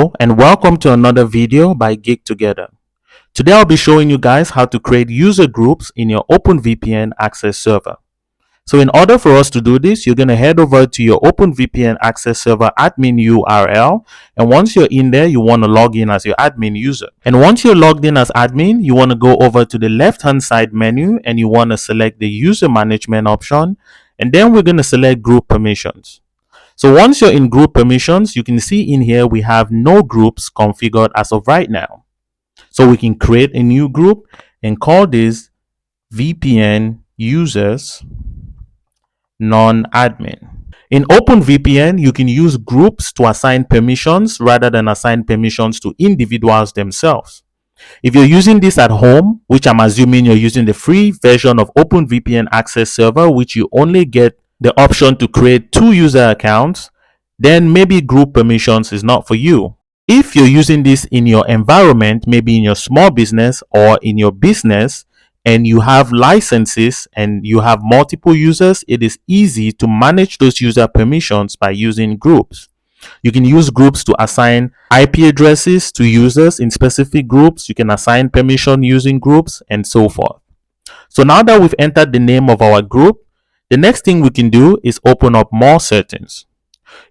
Hello and welcome to another video by Geek Together. Today I'll be showing you guys how to create user groups in your OpenVPN access server. So in order for us to do this, you're going to head over to your OpenVPN access server admin URL, and once you're in there, you want to log in as your admin user. And once you're logged in as admin, you want to go over to the left hand side menu and you want to select the user management option, and then we're going to select group permissions. So once you're in group permissions, you can see in here we have no groups configured as of right now. So we can create a new group and call this VPN users non-admin. In OpenVPN, you can use groups to assign permissions rather than assign permissions to individuals themselves. If you're using this at home, which I'm assuming you're using the free version of OpenVPN Access Server, which you only get the option to create 2 user accounts, then maybe group permissions is not for you. If you're using this in your environment, maybe in your small business or in your business, and you have licenses and you have multiple users, it is easy to manage those user permissions by using groups. You can use groups to assign IP addresses to users in specific groups. You can assign permission using groups and so forth. So now that we've entered the name of our group, the next thing we can do is open up more settings.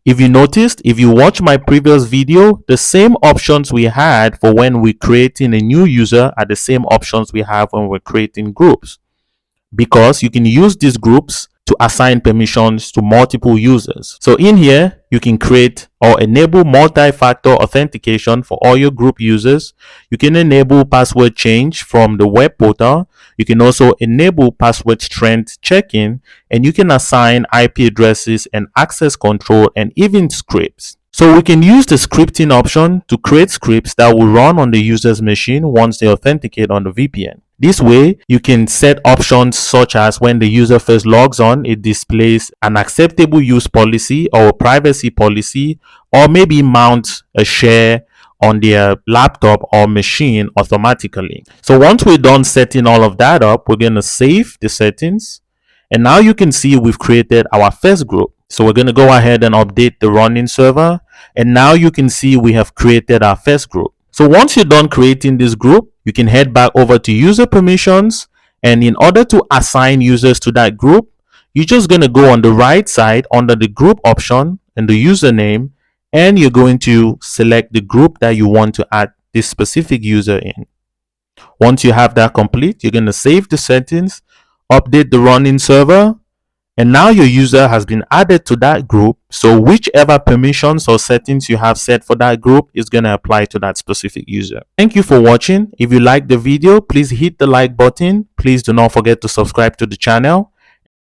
If you noticed, if you watch my previous video, the same options we had for when we're creating a new user are the same options we have when we're creating groups, because you can use these groups to assign permissions to multiple users. So in here, you can create or enable multi-factor authentication for all your group users. You can enable password change from the web portal. You can also enable password strength check-in, and you can assign IP addresses and access control and even scripts. So we can use the scripting option to create scripts that will run on the user's machine once they authenticate on the VPN. This way, you can set options such as when the user first logs on, it displays an acceptable use policy or a privacy policy, or maybe mount a share on their laptop or machine automatically. So once we're done setting all of that up, we're going to save the settings. And now you can see we've created our first group. So we're going to go ahead and update the running server. And now you can see we have created our first group. So once you're done creating this group, you can head back over to user permissions. And in order to assign users to that group, you're just going to go on the right side under the group option and the username, and you're going to select the group that you want to add this specific user in. Once you have that complete, you're going to save the settings, update the running server, and now your user has been added to that group. So whichever permissions or settings you have set for that group is going to apply to that specific user. Thank you for watching. If you liked the video, please hit the like button. Please do not forget to subscribe to the channel.